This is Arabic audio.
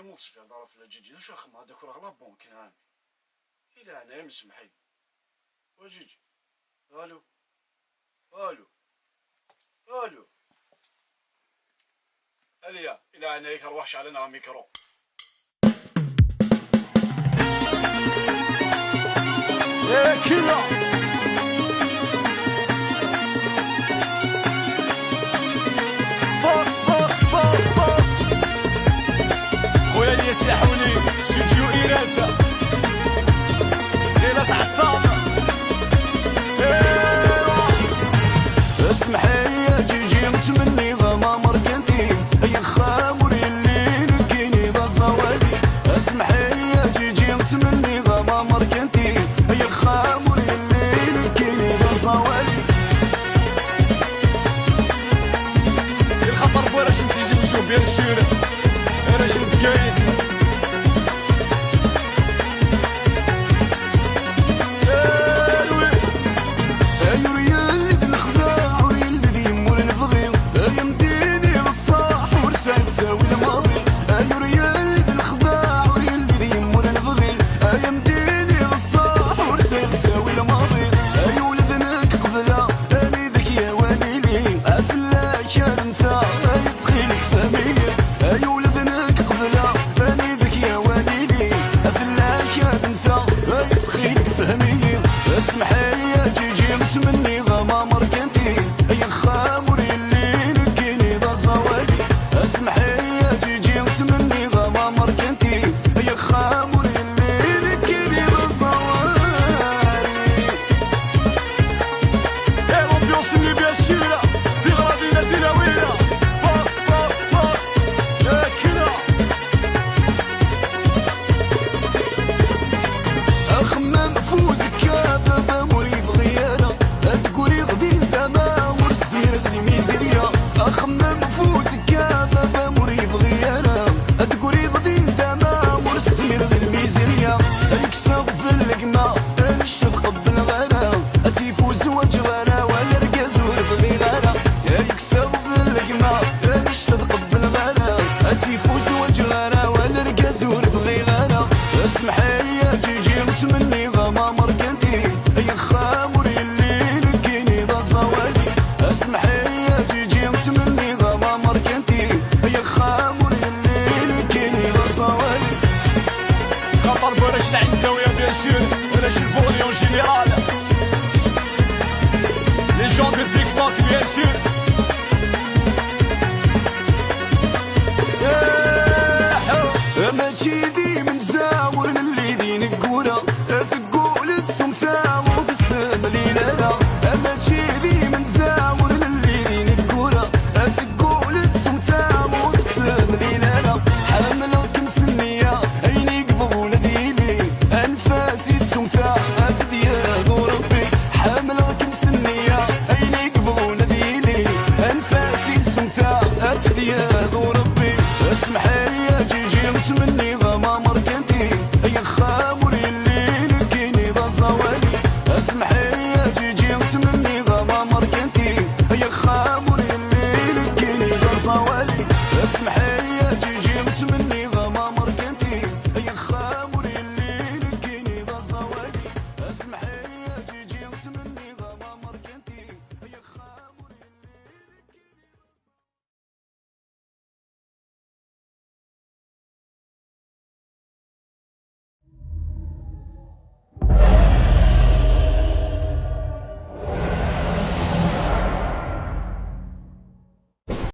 المصفى ضرب في الجيجي شو خم هذاك راه لا بونك نعم إلا أنا مسمحي وجيجي الو الو الو اليا إلا أنا يكروحش علينا ميكرو يا كلا يسيحوني استوديو إراثة غيلاس عصام اسمحي يا جيجي متمني غما مركنتي يا خاموري اللي نكيني ذا صوالي اسمحي يا جيجي متمني غما مركنتي يا خاموري اللي نكيني ذا صوالي الخطر بوراش نتيجي وشوف بيان الشورى انا شنو بكاين انا شي الفوليون جينيرال لي جون دو تيك توك بيان سور